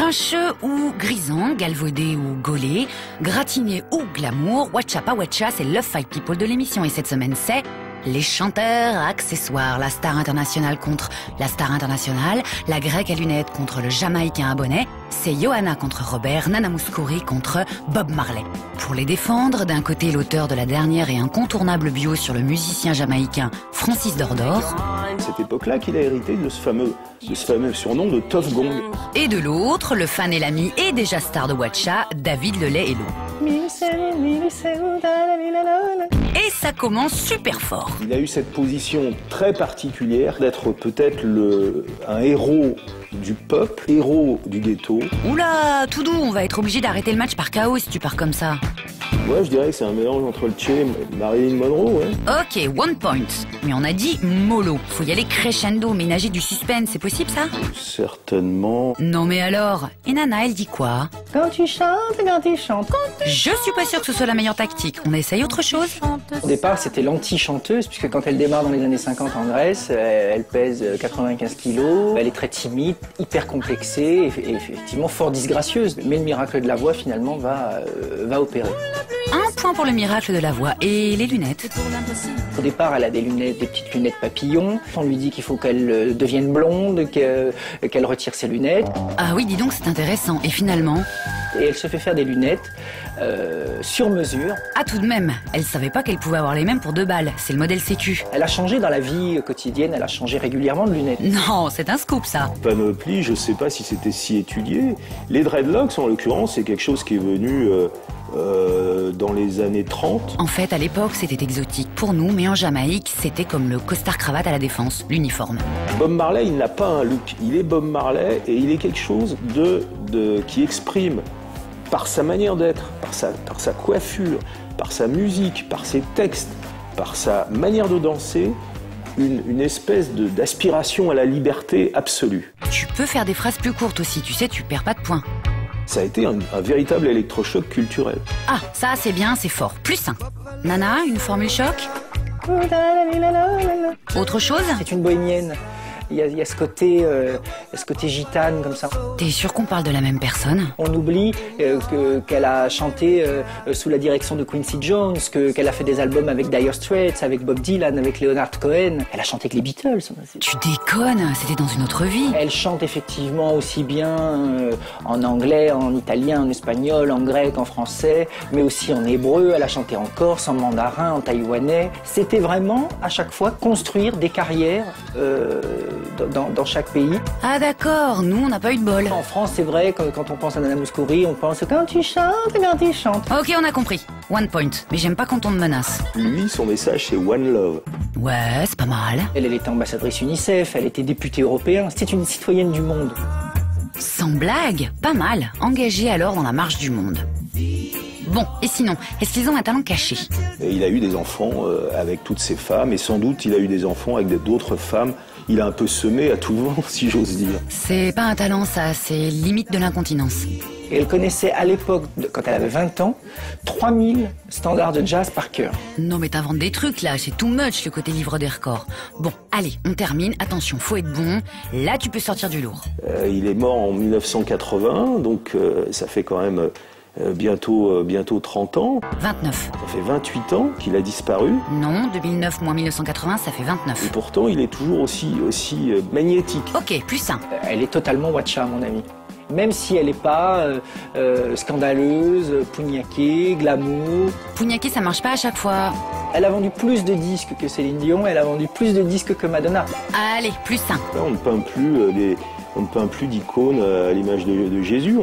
Grincheux ou grisant, galvaudé ou gaulé, gratiné ou glamour, Watcha pas Watcha, c'est Love Fight People de l'émission. Et cette semaine, c'est les chanteurs accessoires. La star internationale contre la star internationale, la grecque à lunettes contre le jamaïcain à bonnet. C'est Johanna contre Robert, Nana Mouskouri contre Bob Marley. Pour les défendre, d'un côté l'auteur de la dernière et incontournable bio sur le musicien jamaïcain Francis Dordor. Cette époque-là qu'il a hérité de ce fameux surnom de Tough Gong. Et de l'autre, le fan et l'ami et déjà star de Watcha, David Lelay-Hello. Et ça commence super fort. Il a eu cette position très particulière d'être peut-être un héros du peuple, héros du ghetto. Oula, tout doux, on va être obligé d'arrêter le match par KO si tu pars comme ça. Ouais, je dirais que c'est un mélange entre le Che et Marilyn Monroe, ouais. Ok, 1 point. Mais on a dit mollo. Faut y aller crescendo, ménager du suspense, c'est possible ça? Certainement. Non mais alors, et Nana, elle dit quoi? Quand tu chantes. Je suis pas sûre que ce soit la meilleure tactique. On essaye autre chose? Au départ, c'était l'anti-chanteuse, puisque quand elle démarre dans les années 50 en Grèce, elle pèse 95 kilos, elle est très timide, hyper complexée et effectivement fort disgracieuse. Mais le miracle de la voix, finalement, va opérer. 1 point pour le miracle de la voix. Et les lunettes? Au départ, elle a des petites lunettes papillons. On lui dit qu'il faut qu'elle devienne blonde, qu'elle retire ses lunettes. Ah oui, dis donc, c'est intéressant. Et finalement? Et elle se fait faire des lunettes sur mesure. Ah tout de même, elle savait pas qu'elle pouvait avoir les mêmes pour 2 balles. C'est le modèle sécu. Elle a changé dans la vie quotidienne, elle a changé régulièrement de lunettes. Non, c'est un scoop ça. Panoplie, je sais pas si c'était si étudié. Les dreadlocks, en l'occurrence, c'est quelque chose qui est venu dans les années 30. En fait, à l'époque, c'était exotique pour nous, mais en Jamaïque, c'était comme le costard-cravate à la Défense, l'uniforme. Bob Marley, il n'a pas un look. Il est Bob Marley et il est quelque chose qui exprime par sa manière d'être, par sa coiffure, par sa musique, par ses textes, par sa manière de danser, une espèce d'aspiration à la liberté absolue. Tu peux faire des phrases plus courtes aussi, tu sais, tu perds pas de points. Ça a été un véritable électrochoc culturel. Ah, ça c'est bien, c'est fort. Plus 1. Nana, une formule choc? Autre chose? C'est une bohémienne. Il y a ce côté gitane comme ça. T'es sûr qu'on parle de la même personne? On oublie qu'elle a chanté sous la direction de Quincy Jones, qu'elle a fait des albums avec Dire Straits, avec Bob Dylan, avec Leonard Cohen. Elle a chanté avec les Beatles. Tu déconnes, c'était dans une autre vie. Elle chante effectivement aussi bien en anglais, en italien, en espagnol, en grec, en français, mais aussi en hébreu. Elle a chanté en corse, en mandarin, en taïwanais. C'était vraiment à chaque fois construire des carrières dans chaque pays. Ah d'accord, nous on n'a pas eu de bol. En France, c'est vrai, quand on pense à Nana Mouskouri, on pense quand tu chantes. Ok, on a compris. 1 point. Mais j'aime pas quand on me menace. Lui, son message, c'est One Love. Ouais, c'est pas mal. Elle était ambassadrice UNICEF, elle était députée européenne, c'était une citoyenne du monde. Sans blague, pas mal. Engagée alors dans la marche du monde. Bon, et sinon, est-ce qu'ils ont un talent caché? Et il a eu des enfants avec toutes ces femmes, et sans doute il a eu des enfants avec d'autres femmes. Il a un peu semé à tout vent, si j'ose dire. C'est pas un talent ça, c'est limite de l'incontinence. Et elle connaissait à l'époque, quand elle avait 20 ans, 3000 standards de jazz par cœur. Non mais t'inventes des trucs là, c'est too much le côté livre des records. Bon, allez, on termine, attention, faut être bon. Là tu peux sortir du lourd. Il est mort en 1980, donc ça fait quand même bientôt 30 ans. 29. Ça fait 28 ans qu'il a disparu. Non, 2009 moins 1980, ça fait 29. Et pourtant, il est toujours aussi magnétique. Ok, plus 1. Elle est totalement Watcha, mon ami. Même si elle n'est pas scandaleuse, pougnaquée, glamour. Pougnaquée, ça marche pas à chaque fois. Elle a vendu plus de disques que Céline Dion, elle a vendu plus de disques que Madonna. Allez, plus 1. Là, on ne peint plus d'icônes à l'image de Jésus.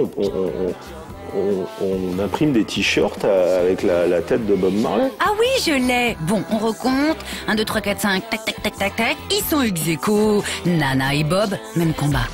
On imprime des t-shirts avec la tête de Bob Marley. Ah oui, je l'ai. Bon, on recompte. 1, 2, 3, 4, 5, tac, tac, tac, tac, tac. Ils sont ex aequo. Nana et Bob, même combat.